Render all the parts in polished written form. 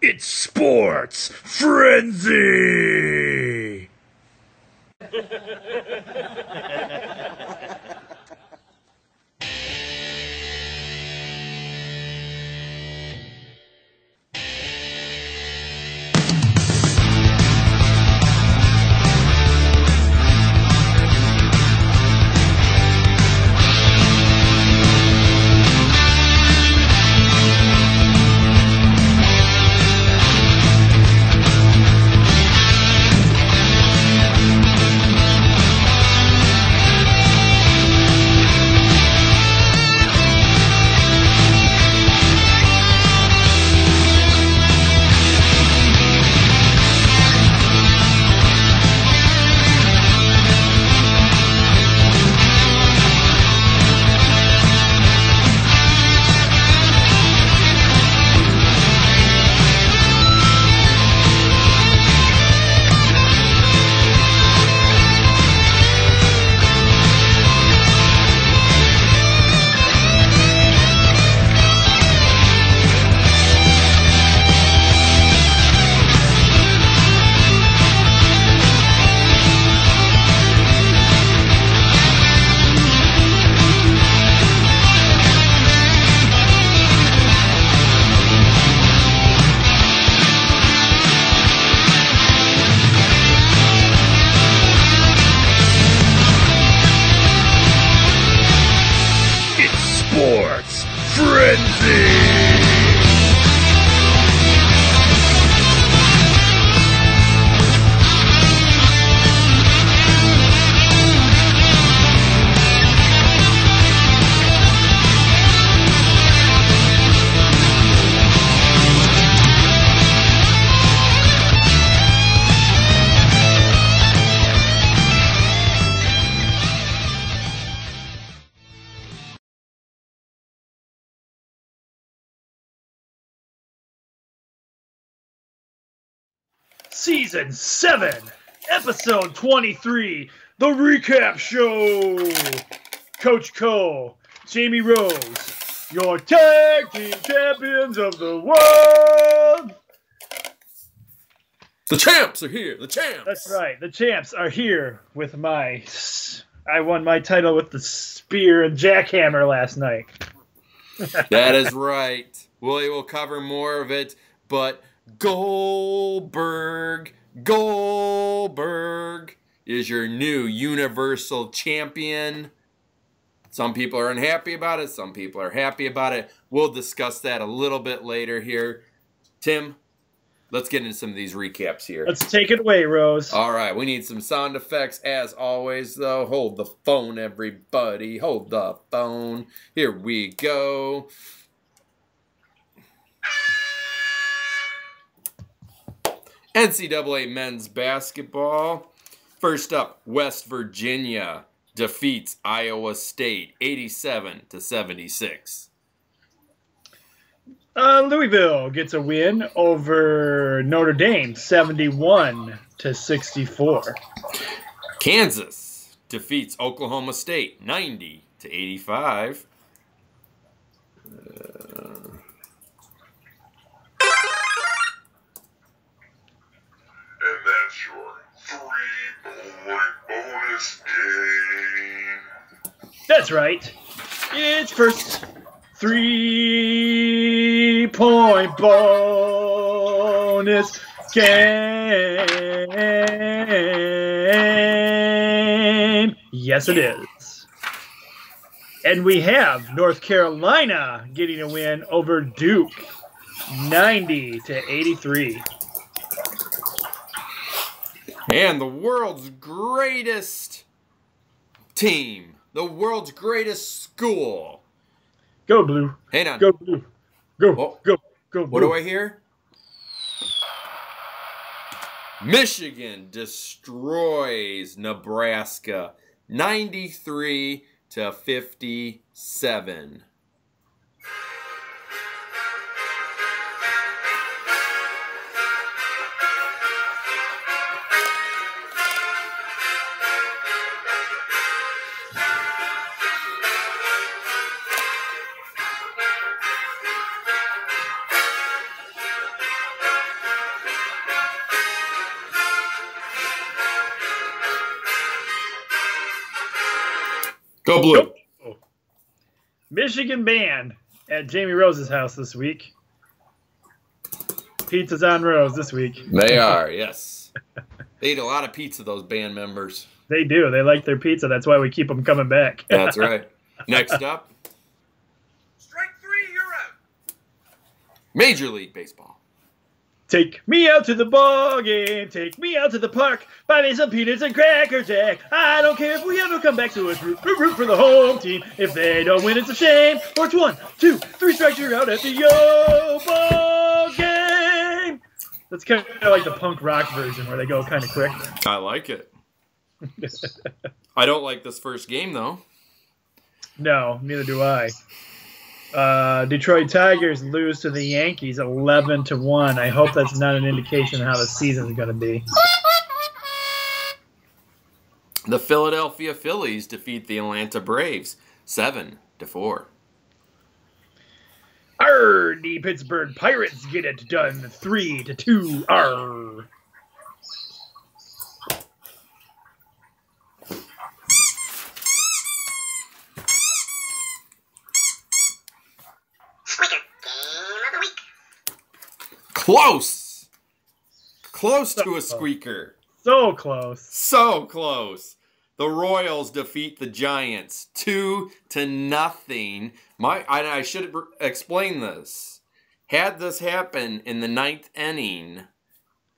It's Sports Frenzy! Sports Frenzy! Season 7, Episode 23, The Recap Show! Coach Cole, Jamie Rose, your tag team champions of the world! The champs are here, the champs! That's right, the champs are here with I won my title with the spear and jackhammer last night. That is right. Willie will cover more of it, but Goldberg is your new Universal Champion. Some people are unhappy about it. Some people are happy about it. We'll discuss that a little bit later here. Tim, let's get into some of these recaps here. Let's take it away, Rose. All right, we need some sound effects as always, though. Hold the phone, everybody. Hold the phone. Here we go. NCAA men's basketball. First up, West Virginia defeats Iowa State 87-76. Louisville gets a win over Notre Dame 71-64. Kansas defeats Oklahoma State 90-85. And that's your 3-point bonus game. That's right. It's first 3-point bonus game. Yes, it is. And we have North Carolina getting a win over Duke 90-83. And the world's greatest team, the world's greatest school. Go Blue. Hang on. Go Blue. Go, Oh. go, go Blue. What do I hear? Michigan destroys Nebraska 93-57. Go Blue. Go. Michigan band at Jamie Rose's house this week. Pizza's on Rose this week. They are, yes. They eat a lot of pizza, those band members. They do. They like their pizza. That's why we keep them coming back. That's right. Next up. Strike three, you're out. Major League Baseball. Take me out to the ball game. Take me out to the park. Buy me some peanuts and Cracker Jack. I don't care if we ever come back to us. Root for the home team. If they don't win, it's a shame. Or it's 1, 2, 3 strikes, you're out at the Yo Ball game. That's kind of like the punk rock version where they go kind of quick. I like it. I don't like this first game, though. No, neither do I. Detroit Tigers lose to the Yankees 11-1. I hope that's not an indication of how the season's going to be. The Philadelphia Phillies defeat the Atlanta Braves 7-4. The Pittsburgh Pirates get it done 3-2. Arr. Close. Close to a squeaker. So close. So close. The Royals defeat the Giants 2-0. I should explain this. Had this happen in the 9th inning,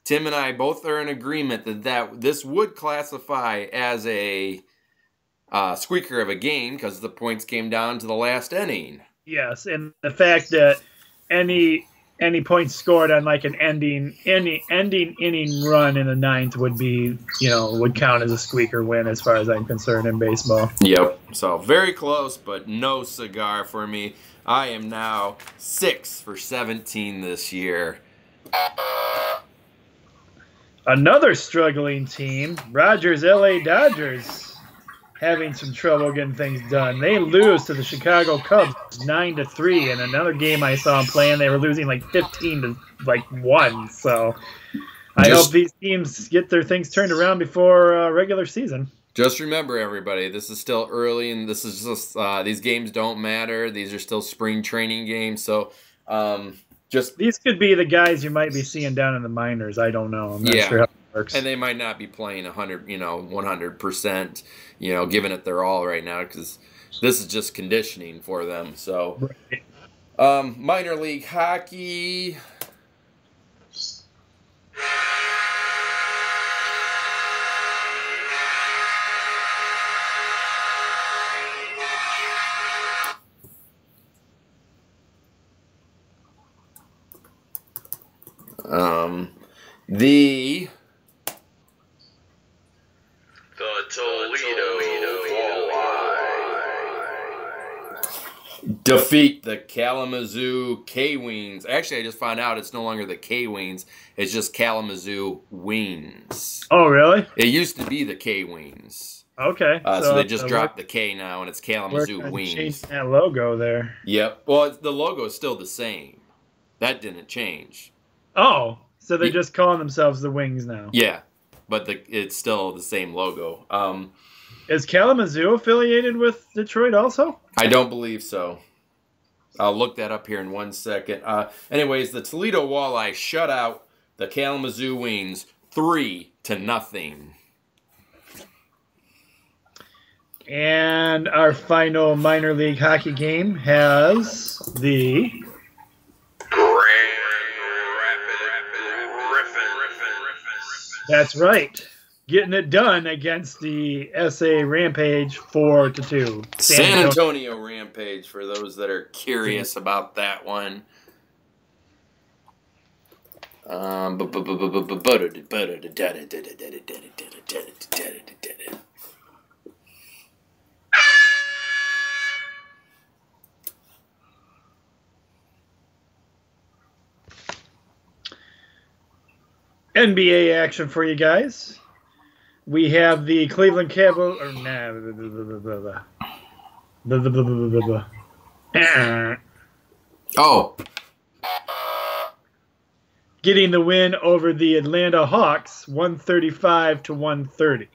Tim and I both are in agreement that this would classify as a squeaker of a game because the points came down to the last inning. Yes, and the fact that any points scored on like an ending inning run in the 9th would count as a squeaker win as far as I'm concerned in baseball. Yep. So very close, but no cigar for me. I am now 6 for 17 this year. Another struggling team, Rogers LA Dodgers, having some trouble getting things done. They lose to the Chicago Cubs 9-3. And another game I saw them playing, they were losing like 15-1. So I hope these teams get their things turned around before regular season. Just remember, everybody, this is still early, and this is just these games don't matter. These are still spring training games, so these could be the guys you might be seeing down in the minors. I don't know. I'm not sure how it works. And they might not be playing 100%, giving it their all right now because this is just conditioning for them. So, minor league hockey. The Toledo defeat the Kalamazoo K-Wings. Actually, I just found out it's no longer the K-Wings. It's just Kalamazoo Wings. Oh, really? It used to be the K-Wings. Okay. So they just dropped the K now, and it's Kalamazoo Wings. Changed that logo there. Yep. Well, the logo is still the same. That didn't change. Oh, so they're just calling themselves the Wings now. Yeah, but it's still the same logo. Is Kalamazoo affiliated with Detroit also? I don't believe so. I'll look that up here in 1 second. Anyways, the Toledo Walleye shut out the Kalamazoo Wings 3-0. And our final minor league hockey game has the That's right. Getting it done against the SA Rampage 4-2. San Antonio Rampage, for those that are curious about that one. NBA action for you guys. We have the Cleveland Cavaliers. Getting the win over the Atlanta Hawks, 135-130.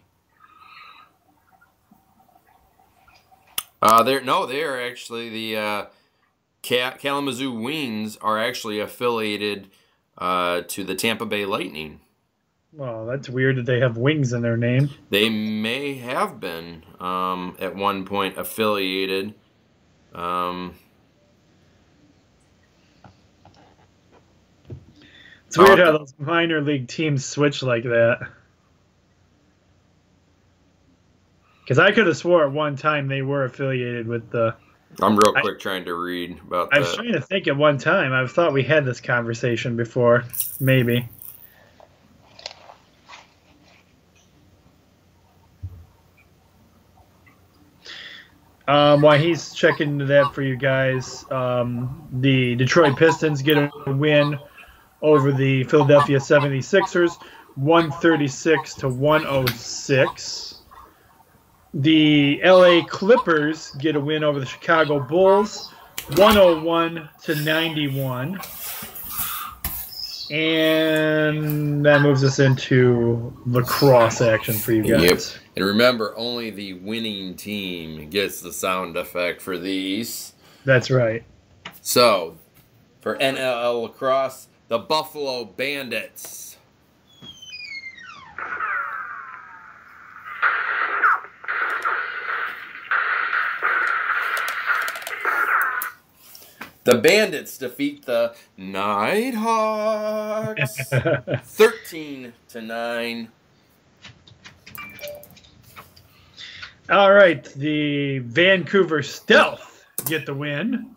They're actually the Kalamazoo Wings are actually affiliated to the Tampa Bay Lightning. Well, that's weird that they have wings in their name. They may have been at one point affiliated. It's weird how those minor league teams switch like that. Because I could have swore at one time they were affiliated with the... I'm real quick trying to read about that. I was trying to think at one time. I thought we had this conversation before. Maybe. While he's checking into that for you guys, the Detroit Pistons get a win over the Philadelphia 76ers, 136-106. The LA Clippers get a win over the Chicago Bulls, 101-91. And that moves us into lacrosse action for you guys. Yep. And remember, only the winning team gets the sound effect for these. That's right. So, for NLL lacrosse, the Buffalo Bandits. The Bandits defeat the Nighthawks 13-9. All right, the Vancouver Stealth get the win.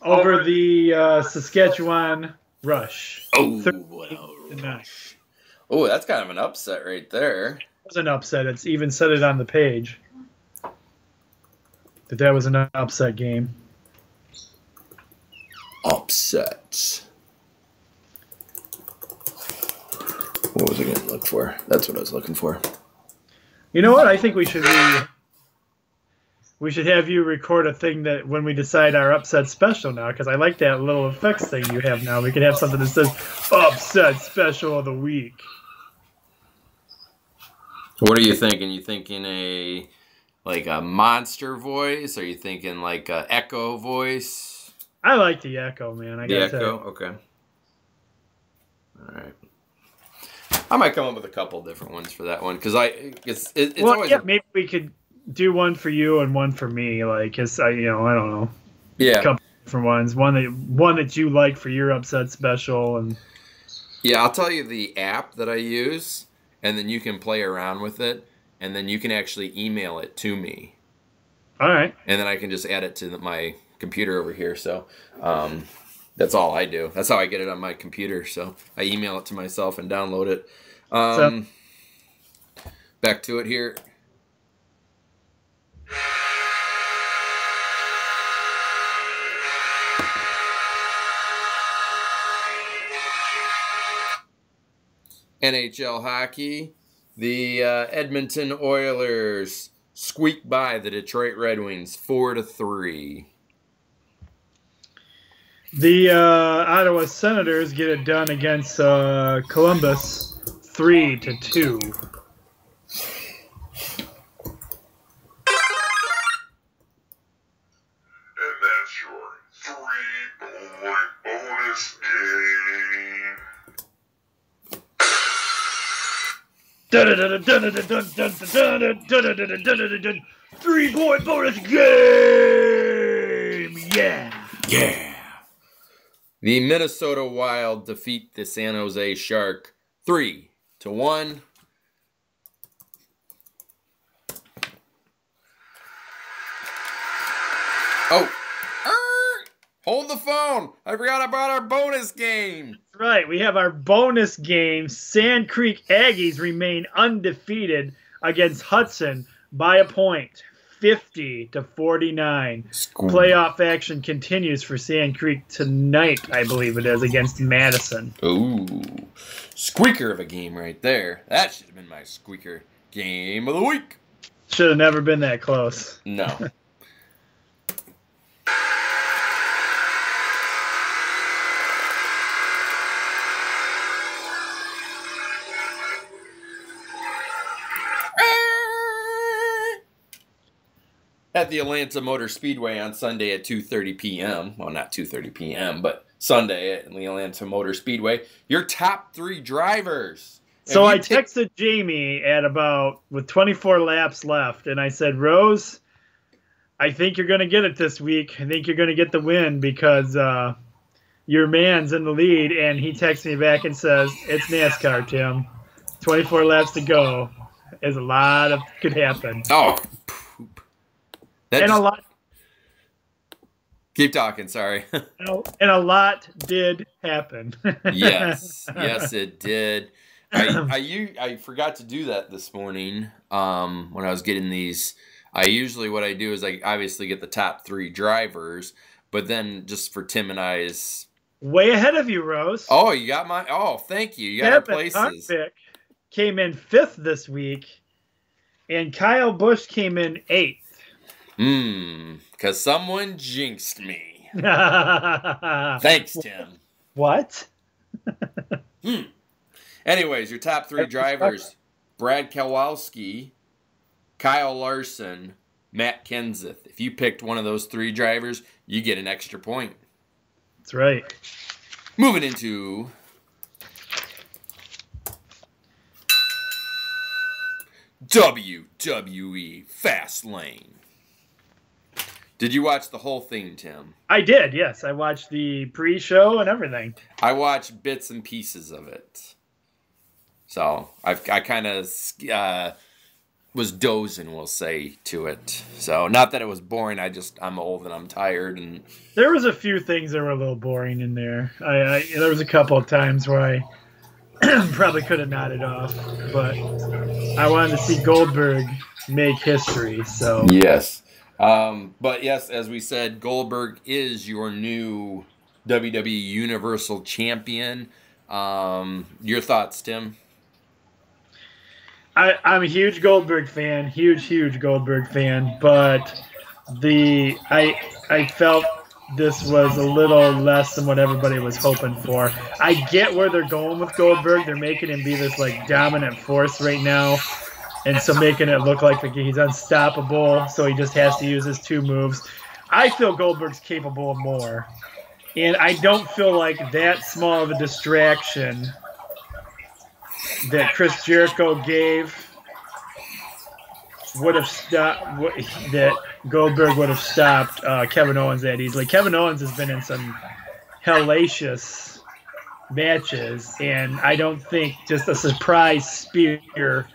Over the Saskatchewan Rush. Oh, wow. Oh, that's kind of an upset right there. It was an upset. It's even said it on the page that was an upset game. Upset. What was I going to look for? That's what I was looking for. You know what? I think we should have you record a thing that when we decide our upset special now, because I like that little effects thing you have now. We can have something that says upset special of the week. What are you thinking? You thinking a monster voice? Are you thinking like a echo voice? I like the echo, man. The echo? Okay. All right. I might come up with a couple different ones for that one because it's always. Yeah, maybe we could do one for you and one for me. Like, cause I don't know. Yeah. A couple different ones. One that you like for your upset special, and. Yeah, I'll tell you the app that I use. And then you can play around with it, and then you can actually email it to me. All right. And then I can just add it to my computer over here. So that's all I do. That's how I get it on my computer. So I email it to myself and download it. Back to it here. NHL hockey, the Edmonton Oilers squeak by the Detroit Red Wings 4-3. The Ottawa Senators get it done against Columbus 3-2. And that's your 3-point bonus game. 3-point bonus game! Yeah! Yeah! The Minnesota Wild defeat the San Jose Shark 3-1. Oh! Hold the phone! I forgot about our bonus game! That's right, we have our bonus game. Sand Creek Aggies remain undefeated against Hudson by a point, 50-49. Playoff action continues for Sand Creek tonight, I believe it is, against Madison. Ooh. Squeaker of a game right there. That should have been my squeaker game of the week. Should have never been that close. No. At the Atlanta Motor Speedway on Sunday at 2:30 p.m. Well, not 2:30 p.m., but Sunday at the Atlanta Motor Speedway. Your top 3 drivers. So I texted Jamie with 24 laps left, and I said, Rose, I think you're going to get it this week. I think you're going to get the win because your man's in the lead. And he texts me back and says, it's NASCAR, Tim. 24 laps to go. There's a lot of could happen. Oh, poop. And a lot. Keep talking, sorry. And a lot did happen. Yes, it did. I forgot to do that this morning when I was getting these. What I do is I obviously get the top 3 drivers, but then just for Tim and I's. Way ahead of you, Rose. Oh, you got my. Oh, thank you. You got our places. Pick came in 5th this week, and Kyle Busch came in 8th. Because someone jinxed me. Thanks, Tim. What? Anyways, your top 3 drivers: Brad Keselowski, Kyle Larson, Matt Kenseth. If you picked one of those 3 drivers, you get an extra point. That's right. Moving into WWE Fastlane. Did you watch the whole thing, Tim? I did, yes. I watched the pre-show and everything. I watched bits and pieces of it. So I kind of was dozing, we'll say, to it. So not that it was boring. I'm old and I'm tired. And there was a few things that were a little boring in there. There was a couple of times where I probably could have nodded off, but I wanted to see Goldberg make history. So yes. But yes, as we said, Goldberg is your new WWE Universal Champion. Your thoughts, Tim? I'm a huge Goldberg fan, huge Goldberg fan, but I felt this was a little less than what everybody was hoping for. I get where they're going with Goldberg. They're making him be this like dominant force right now. And so making it look like he's unstoppable, so he just has to use his 2 moves. I feel Goldberg's capable of more. And I don't feel like that small of a distraction that Chris Jericho gave would have stopped, that Goldberg would have stopped Kevin Owens that easily. Kevin Owens has been in some hellacious matches, and I don't think just a surprise spear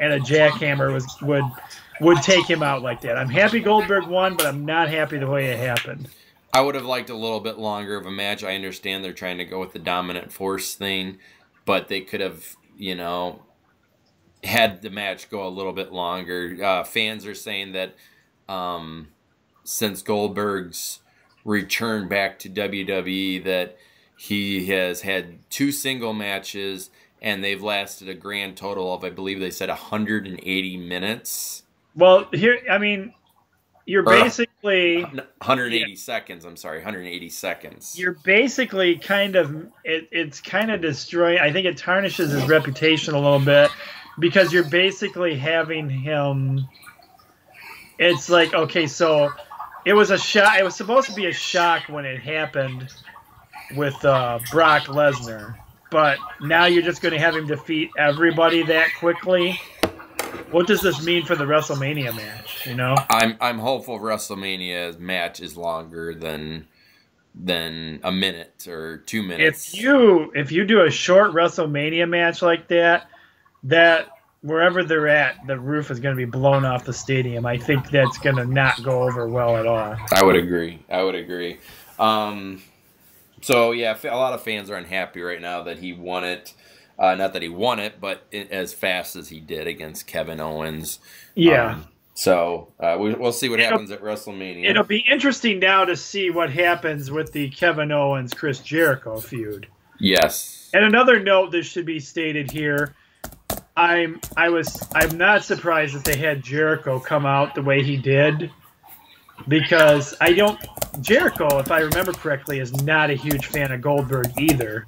and a jackhammer would take him out like that. I'm happy Goldberg won, but I'm not happy the way it happened. I would have liked a little bit longer of a match. I understand they're trying to go with the dominant force thing, but they could have, had the match go a little bit longer. Fans are saying that since Goldberg's return back to WWE, that he has had 2 single matches, and they've lasted a grand total of, I believe they said, 180 minutes. Well, you're basically 180 seconds. I'm sorry, 180 seconds. You're basically it's kind of destroying. I think it tarnishes his reputation a little bit because you're basically having him. It's like, okay, so it was a shock. It was supposed to be a shock when it happened with Brock Lesnar. But now you're just going to have him defeat everybody that quickly. What does this mean for the WrestleMania match? I'm hopeful WrestleMania match is longer than a minute or 2 minutes. If you do a short WrestleMania match like that wherever they're at, the roof is going to be blown off the stadium. I think that's going to not go over well at all. I would agree. So, yeah, a lot of fans are unhappy right now that he won it. Not that he won it, but as fast as he did against Kevin Owens. Yeah. We'll see what happens at WrestleMania. It'll be interesting now to see what happens with the Kevin Owens-Chris Jericho feud. Yes. And another note that should be stated here, I'm not surprised that they had Jericho come out the way he did, because Jericho, if I remember correctly, is not a huge fan of Goldberg either.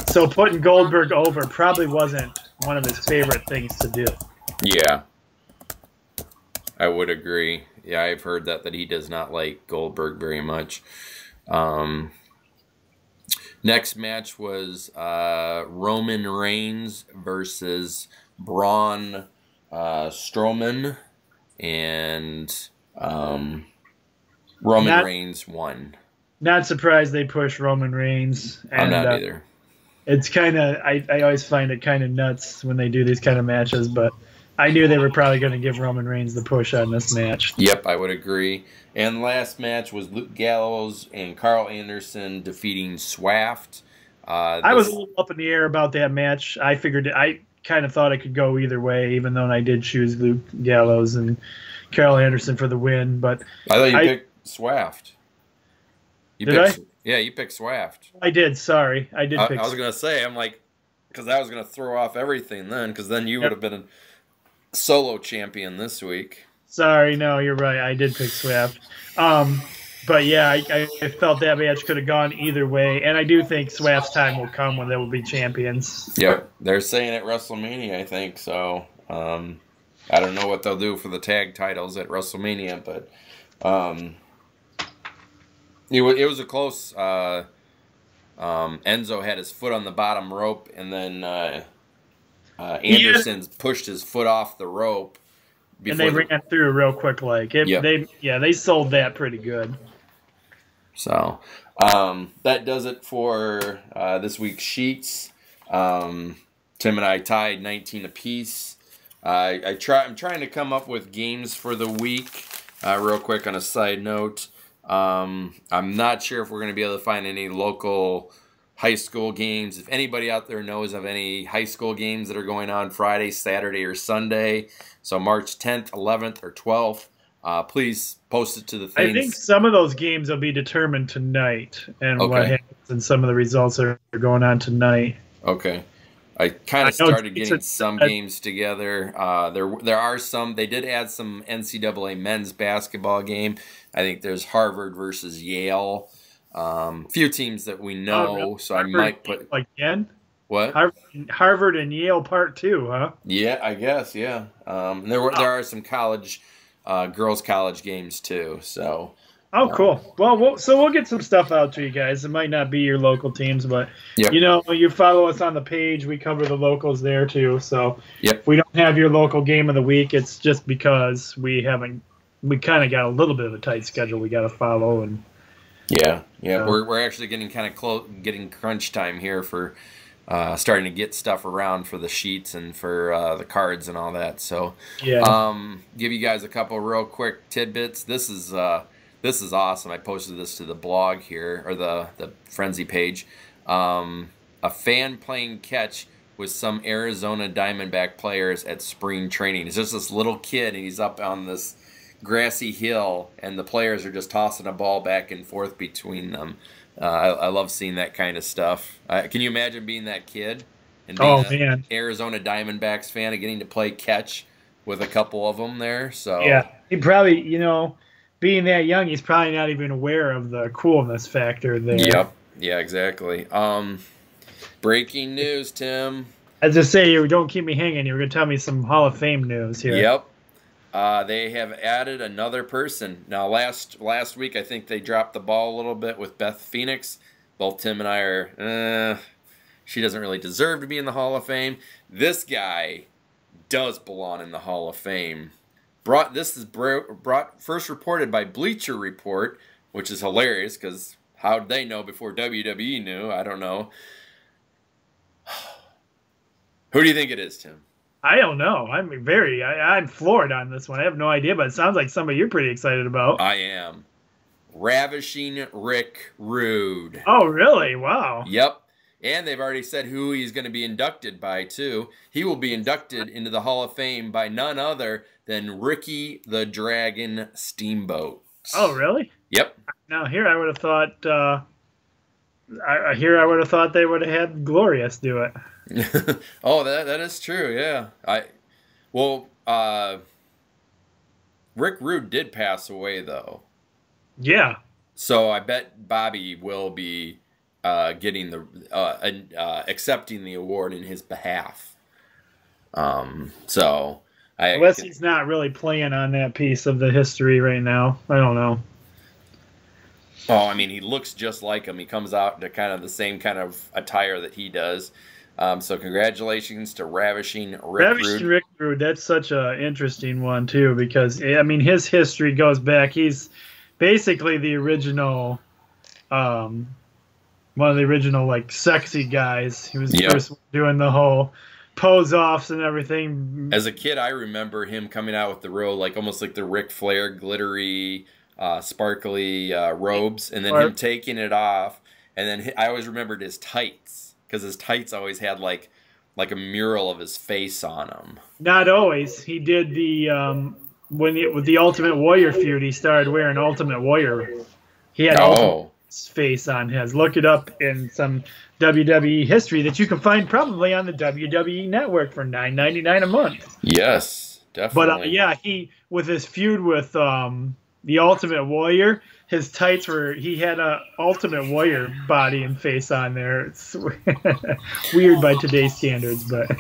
So putting Goldberg over probably wasn't one of his favorite things to do. Yeah, I would agree. Yeah, I've heard that he does not like Goldberg very much. Next match was Roman Reigns versus Braun Strowman, and Roman Reigns won. Not surprised they pushed Roman Reigns. And, I'm not either. It's kind of, I always find it kind of nuts when they do these kind of matches, but I knew they were probably going to give Roman Reigns the push on this match. Yep, I would agree. And last match was Luke Gallows and Carl Anderson defeating Swaft. I was a little up in the air about that match. I kind of thought it could go either way, even though I did choose Luke Gallows and Carl Anderson for the win. But I thought you picked Swaft. Did I? Yeah, you picked Swaft. I did. Sorry, I did. I was gonna say, I'm like, because I was gonna throw off everything then, because then you would have been a solo champion this week. Sorry, no, you're right. I did pick Swaft. But yeah, I felt that match could have gone either way, and I do think Swaft's time will come when they will be champions. Yep, they're saying at WrestleMania, I think so. I don't know what they'll do for the tag titles at WrestleMania, but it was a close. Enzo had his foot on the bottom rope, and then Anderson pushed his foot off the rope. And they ran through real quick, they sold that pretty good. So that does it for this week's sheets. Tim and I tied 19 apiece. I'm trying to come up with games for the week. Real quick on a side note, I'm not sure if we're going to be able to find any local high school games. If anybody out there knows of any high school games that are going on Friday, Saturday, or Sunday, so March 10th, 11th, or 12th, please post it to the things. I think some of those games will be determined tonight, and what happens, and some of the results are going on tonight. Okay. I kind of started getting some games together. There are some. They did add some NCAA men's basketball game. I think there's Harvard versus Yale. Few teams that we know, so Harvard, I might put again. What? Harvard and Yale Part 2, huh? Yeah, I guess. Yeah. There are some college, girls' college games too. So. Oh, cool. Well, we'll get some stuff out to you guys. It might not be your local teams, but you follow us on the page. We cover the locals there too. So if we don't have your local game of the week, it's just because we kind of got a little bit of a tight schedule we got to follow. And we're actually getting kind of close, getting crunch time here for starting to get stuff around for the sheets and for the cards and all that. So give you guys a couple real quick tidbits. This is awesome. I posted this to the blog here, or the Frenzy page. A fan playing catch with some Arizona Diamondback players at spring training. It's just this little kid, and he's up on this grassy hill, and the players are just tossing a ball back and forth between them. I love seeing that kind of stuff. Can you imagine being that kid and being an Arizona Diamondbacks fan and getting to play catch with a couple of them there? So yeah, he probably, being that young, he's probably not even aware of the coolness factor there. Yep. Yeah, exactly. Breaking news, Tim. As I say, you don't keep me hanging. You were going to tell me some Hall of Fame news here. Yep. They have added another person. Now, last week, I think they dropped the ball a little bit with Beth Phoenix. Both Tim and I are, she doesn't really deserve to be in the Hall of Fame. This guy does belong in the Hall of Fame. This is first reported by Bleacher Report, which is hilarious because how did they know before WWE knew? I don't know. Who do you think it is, Tim? I don't know. I'm floored on this one. I have no idea, but it sounds like somebody you're pretty excited about. I am. Ravishing Rick Rude. Oh, really? Wow. Yep. And they've already said who he's going to be inducted by, too. He will be inducted into the Hall of Fame by none other than Ricky the Dragon Steamboat. Oh, really? Yep. Now, here I would have thought I would have thought they would have had Glorious do it. Oh, that is true. Yeah. Rick Rude did pass away though. Yeah. So I bet Bobby will be getting accepting the award in his behalf. Unless he's not really playing on that piece of the history right now. I don't know. Oh, I mean, he looks just like him. He comes out to kind of the same kind of attire that he does. So congratulations to Ravishing Rick Rude. That's such an interesting one, too, because, I mean, his history goes back. He's basically the original, one of the original, like, sexy guys. He was first doing the whole pose-offs and everything. As a kid, I remember him coming out with the real, like, almost like the Ric Flair glittery, sparkly robes, and then him taking it off. And then I always remembered his tights, because his tights always had like a mural of his face on them. Not always. He did the with the Ultimate Warrior feud. He started wearing Ultimate Warrior. He had Ultimate's face on his. Look it up in some WWE history that you can find probably on the WWE Network for $9.99 a month. Yes, definitely. But he with his feud with the Ultimate Warrior, his tights he had a Ultimate Warrior body and face on there. It's weird by today's standards, but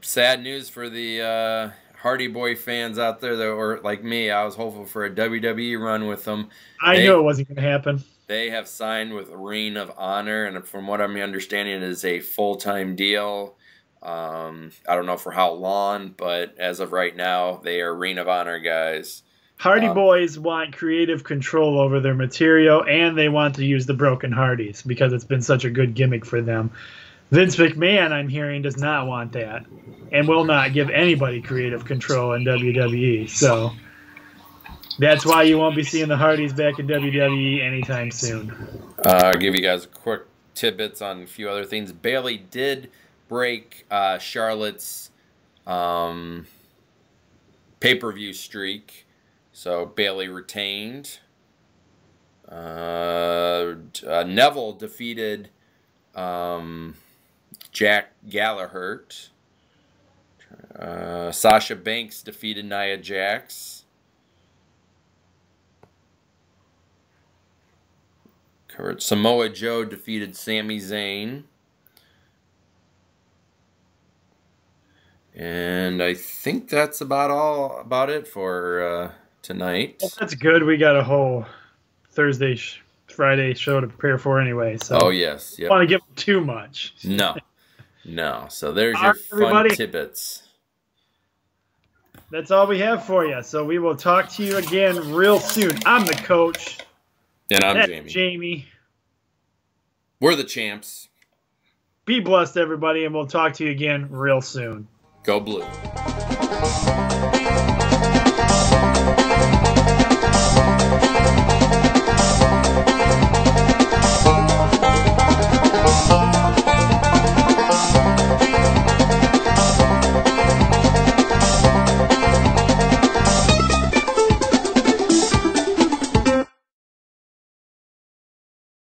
sad news for the Hardy Boy fans out there that were like me. I was hopeful for a WWE run with them. I knew it wasn't going to happen. They have signed with Ring of Honor, and from what I'm understanding, it is a full-time deal. I don't know for how long, but as of right now, they are Ring of Honor guys. Hardy Boys want creative control over their material, and they want to use the Broken Hardys because it's been such a good gimmick for them. Vince McMahon, I'm hearing, does not want that and will not give anybody creative control in WWE. So that's why you won't be seeing the Hardys back in WWE anytime soon. I'll give you guys a quick tidbits on a few other things. Bayley did break Charlotte's pay-per-view streak. So Bayley retained. Neville defeated Jack Gallagher. Sasha Banks defeated Nia Jax. Samoa Joe defeated Sami Zayn. And I think that's about it for tonight. Well, that's good. We got a whole Thursday, Friday show to prepare for anyway. So oh yes, don't want to give them too much. No. So there's your fun tidbits. That's all we have for you. So we will talk to you again real soon. I'm the coach. And I'm Jamie. Jamie. We're the champs. Be blessed, everybody, and we'll talk to you again real soon. Go Blue.